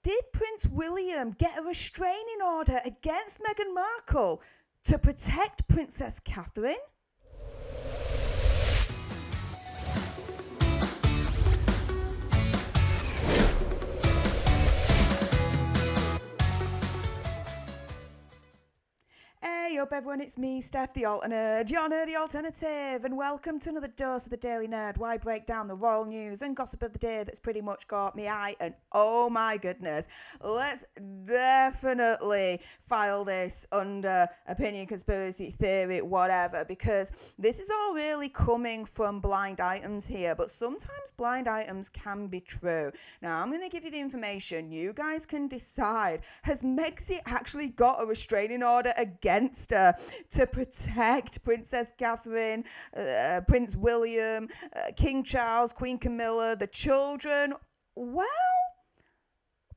Did Prince William get a restraining order against Meghan Markle to protect Princess Catherine? Hey up everyone, it's me, Stef The Alter Nerd, your nerdy alternative, and welcome to another dose of the Daily Nerd, where I break down the royal news and gossip of the day that's pretty much caught me eye, and oh my goodness, let's definitely file this under opinion, conspiracy theory, whatever, because this is all really coming from blind items here, but sometimes blind items can be true. Now, I'm going to give you the information, you guys can decide, has Megxie actually got a restraining order against her to protect Princess Catherine, Prince William, King Charles, Queen Camilla, the children? Well,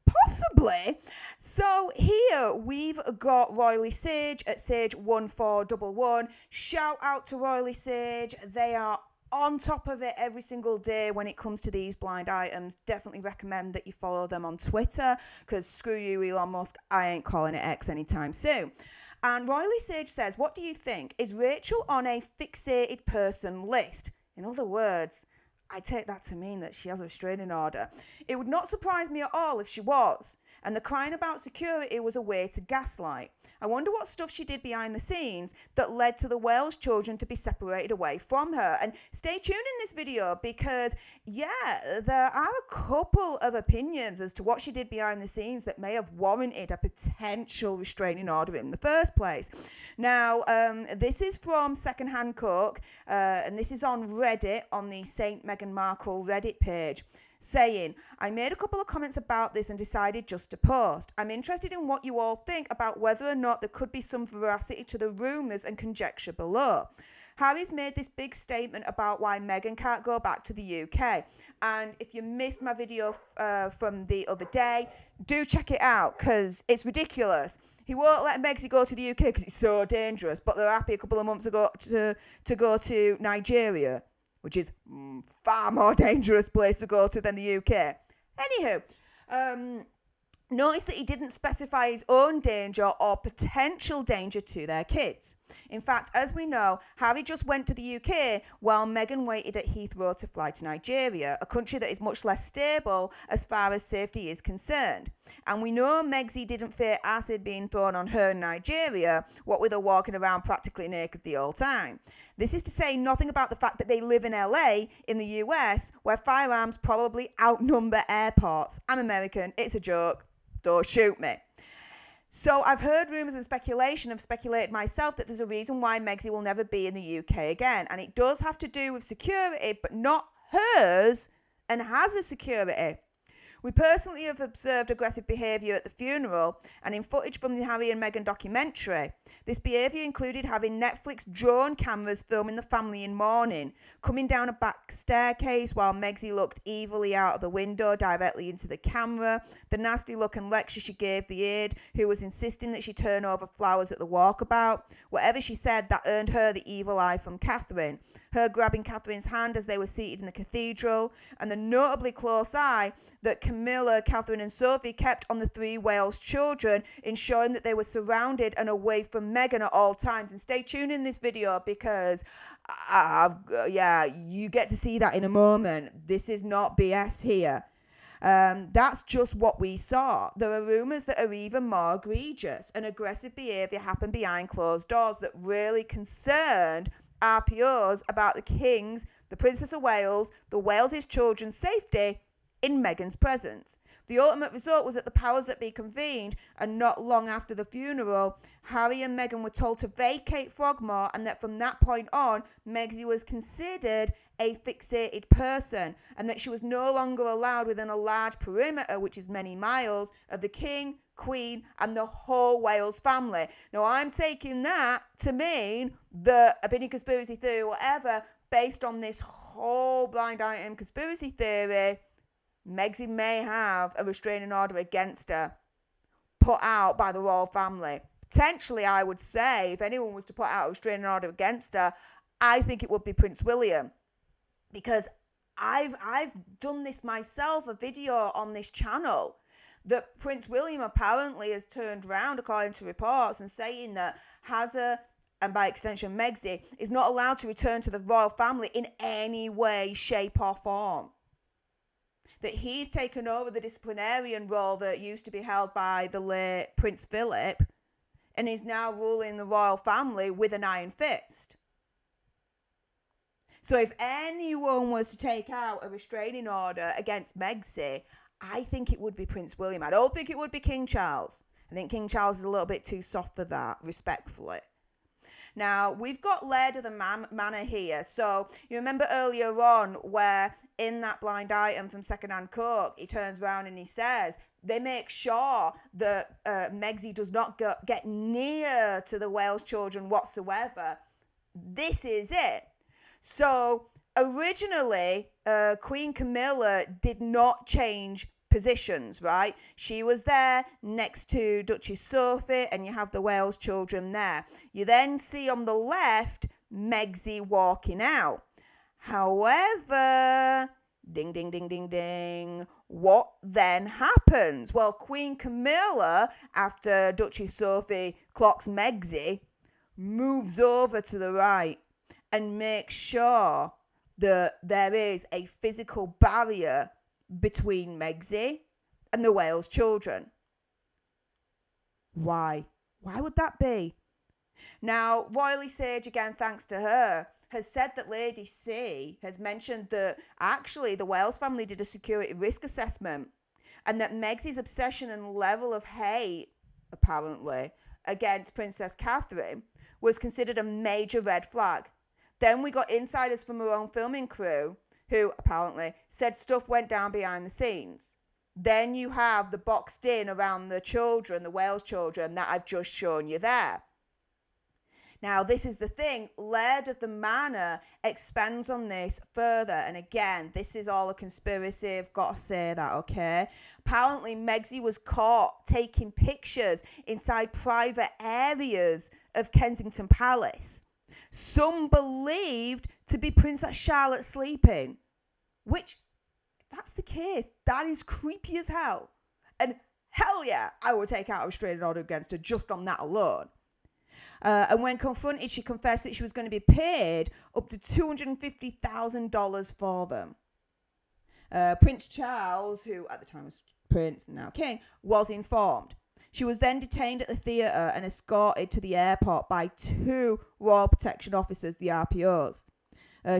possibly. So here we've got Royally Sage at Sage1411. Shout out to Royally Sage. They are on top of it every single day when it comes to these blind items. Definitely recommend that you follow them on Twitter, because screw you, Elon Musk, I ain't calling it X anytime soon. And Royally Sage says, what do you think? Is Rachel on a fixated person list? In other words, I take that to mean that she has a restraining order. It would not surprise me at all if she was. And the crying about security was a way to gaslight. I wonder what stuff she did behind the scenes that led to the Wales children to be separated away from her. And stay tuned in this video because, yeah, there are a couple of opinions as to what she did behind the scenes that may have warranted a potential restraining order in the first place. Now, this is from Secondhand Cook, and this is on Reddit, on the St. Meghan Markle Reddit page, saying, I made a couple of comments about this and decided just to post. I'm interested in what you all think about whether or not there could be some veracity to the rumours and conjecture below. Harry's made this big statement about why Meghan can't go back to the UK. And if you missed my video from the other day, do check it out because it's ridiculous. He won't let Megxie go to the UK because it's so dangerous, but they're happy a couple of months ago to go to Nigeria, which is far more dangerous place to go to than the UK. Anywho, notice that he didn't specify his own danger or potential danger to their kids. In fact, as we know, Harry just went to the UK while Meghan waited at Heathrow to fly to Nigeria, a country that is much less stable as far as safety is concerned. And we know Megxie didn't fear acid being thrown on her in Nigeria, what with her walking around practically naked the whole time. This is to say nothing about the fact that they live in LA in the US, where firearms probably outnumber airports. I'm American, it's a joke. Don't shoot me. So I've heard rumours and speculation. I've speculated myself that there's a reason why Megxie will never be in the UK again. And it does have to do with security, but not hers, and has a security. We personally have observed aggressive behaviour at the funeral and in footage from the Harry and Meghan documentary. This behaviour included having Netflix drone cameras filming the family in mourning, coming down a back staircase while Megxie looked evilly out of the window directly into the camera, the nasty look and lecture she gave the aide who was insisting that she turn over flowers at the walkabout. Whatever she said, that earned her the evil eye from Catherine. Her grabbing Catherine's hand as they were seated in the cathedral, and the notably close eye that Camilla, Catherine and Sophie kept on the three Wales children, ensuring that they were surrounded and away from Meghan at all times. And stay tuned in this video because, you get to see that in a moment. This is not BS here. That's just what we saw. There are rumours that are even more egregious, and aggressive behaviour happened behind closed doors that really concerned RPOs about the King's, the Princess of Wales, the Wales' children's safety in Meghan's presence. The ultimate result was that the powers that be convened, and not long after the funeral, Harry and Meghan were told to vacate Frogmore, and that from that point on, Megxie was considered a fixated person, and that she was no longer allowed within a large perimeter, which is many miles, of the King, Queen and the whole Wales family. Now, I'm taking that to mean that opinion, conspiracy theory, whatever, based on this whole blind item conspiracy theory, Megxie may have a restraining order against her put out by the royal family. Potentially, I would say, if anyone was to put out a restraining order against her, I think it would be Prince William. Because I've done this myself, a video on this channel that Prince William apparently has turned round, according to reports, and saying that Hazza, and by extension Megxi, is not allowed to return to the royal family in any way, shape or form. That he's taken over the disciplinarian role that used to be held by the late Prince Philip, and is now ruling the royal family with an iron fist. So if anyone was to take out a restraining order against Megxi, I think it would be Prince William. I don't think it would be King Charles. I think King Charles is a little bit too soft for that, respectfully. Now, we've got Laird of the Manor here. So, you remember earlier on where in that blind item from Secondhand Coke, he turns around and he says, they make sure that Megxi does not get near to the Wales children whatsoever. This is it. So, originally, Queen Camilla did not change positions, right? She was there next to Duchess Sophie, and you have the Wales children there. You then see on the left Megxi walking out. However, ding, ding, ding, ding, ding, what then happens? Well, Queen Camilla, after Duchess Sophie clocks Megxi, moves over to the right and makes sure that there is a physical barrier between Megxi and the Wales children. Why? Why would that be? Now, Royally Sage, again, thanks to her, has said that Lady C has mentioned that actually the Wales family did a security risk assessment, and that Megxi's obsession and level of hate, apparently, against Princess Catherine was considered a major red flag. Then we got insiders from her own filming crew who apparently said stuff went down behind the scenes. Then you have the boxed in around the children, the Wales children, that I've just shown you there. Now, this is the thing. Laird of the Manor expands on this further. And again, this is all a conspiracy. I've got to say that, okay? Apparently, Megxi was caught taking pictures inside private areas of Kensington Palace. Some believed to be Princess Charlotte sleeping, which, if that's the case, that is creepy as hell. And hell yeah, I would take out a restraining order against her just on that alone. And when confronted, she confessed that she was going to be paid up to $250,000 for them. Prince Charles, who at the time was Prince and now King, was informed. She was then detained at the theatre and escorted to the airport by 2 Royal Protection Officers, the RPOs.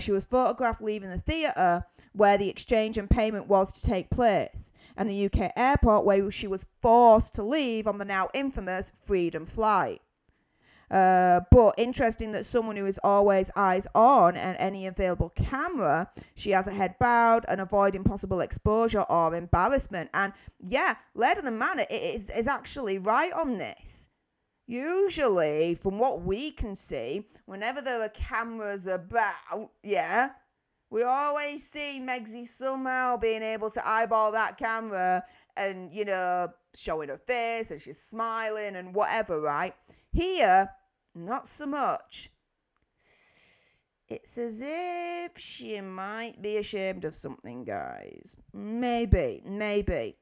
She was photographed leaving the theatre where the exchange and payment was to take place, and the UK airport where she was forced to leave on the now infamous Freedom flight. But interesting that someone who is always eyes on and any available camera, she has her head bowed and avoiding possible exposure or embarrassment. And yeah, Laird of the Manor is actually right on this. Usually, from what we can see, whenever there are cameras about, yeah, we always see Megxi somehow being able to eyeball that camera and, you know, showing her face and she's smiling and whatever, right? Here, not so much. It's as if she might be ashamed of something, guys. Maybe.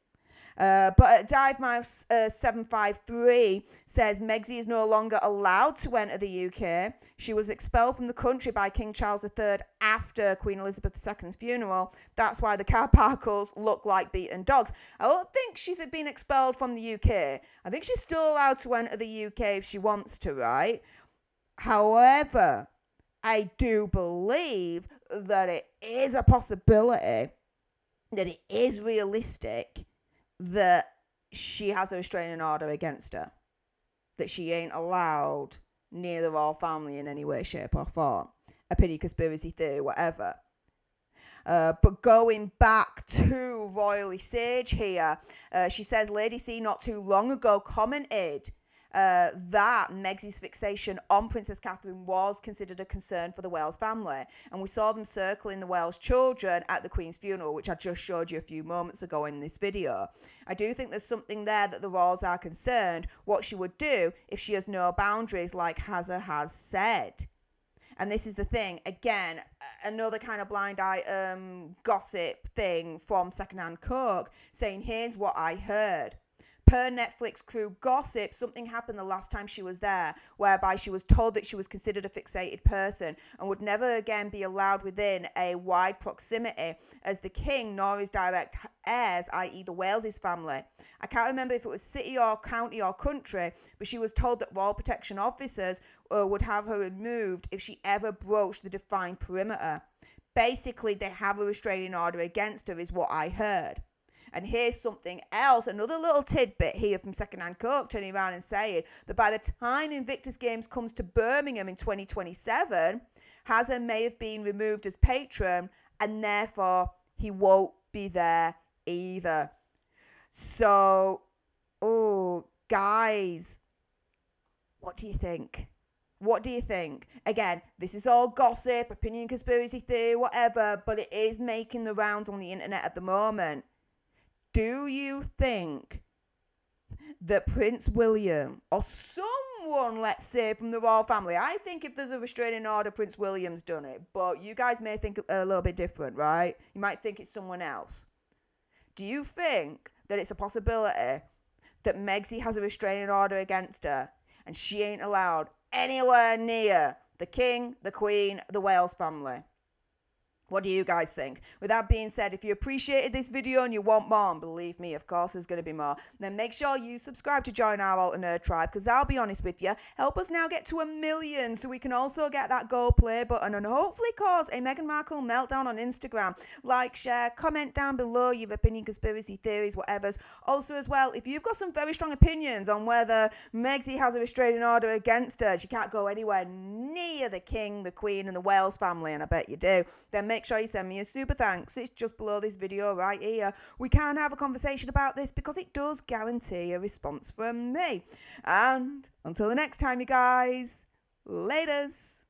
But Dive Mouse 753 says Megxi is no longer allowed to enter the UK. She was expelled from the country by King Charles III after Queen Elizabeth II's funeral. That's why the Carparcles look like beaten dogs. I don't think she's been expelled from the UK. I think she's still allowed to enter the UK if she wants to, right? However, I do believe that it is a possibility, that it is realistic, that she has a restraining order against her, that she ain't allowed near the royal family in any way, shape or form. A pity conspiracy theory, whatever. But going back to Royally Sage here, she says Lady C not too long ago commented that Megxi's fixation on Princess Catherine was considered a concern for the Wales family. And we saw them circling the Wales children at the Queen's funeral, which I just showed you a few moments ago in this video. I do think there's something there that the royals are concerned what she would do if she has no boundaries, like Hazza has said. And this is the thing, again, another kind of blind item gossip thing from Secondhand Coke, saying, here's what I heard. Per Netflix crew gossip, something happened the last time she was there, whereby she was told that she was considered a fixated person and would never again be allowed within a wide proximity as the king nor his direct heirs, i.e. the Wales' family. I can't remember if it was city or county or country, but she was told that royal protection officers would have her removed if she ever broached the defined perimeter. Basically, they have a restraining order against her, is what I heard. And here's something else, another little tidbit here from Secondhand Coke, turning around and saying that by the time Invictus Games comes to Birmingham in 2027, Hazard may have been removed as patron, and therefore he won't be there either. So, oh, guys, what do you think? What do you think? Again, this is all gossip, opinion, conspiracy theory, whatever, but it is making the rounds on the internet at the moment. Do you think that Prince William or someone, let's say, from the royal family, I think if there's a restraining order, Prince William's done it, but you guys may think a little bit different, right? You might think it's someone else. Do you think that it's a possibility that Megsy has a restraining order against her and she ain't allowed anywhere near the king, the queen, the Wales family? What do you guys think? With that being said, if you appreciated this video and you want more, and believe me, of course there's going to be more, then make sure you subscribe to join our Alter Nerd tribe, because I'll be honest with you, help us now get to 1 million so we can also get that go play button and hopefully cause a Meghan Markle meltdown on Instagram. Like, share, comment down below your opinion, conspiracy theories, whatever's. Also as well, if you've got some very strong opinions on whether Megsy has a restraining order against her, she can't go anywhere near the king, the queen and the Wales family, and I bet you do, then make sure you send me a super thanks. It's just below this video right here. We can have a conversation about this because it does guarantee a response from me. And until the next time, you guys, laters.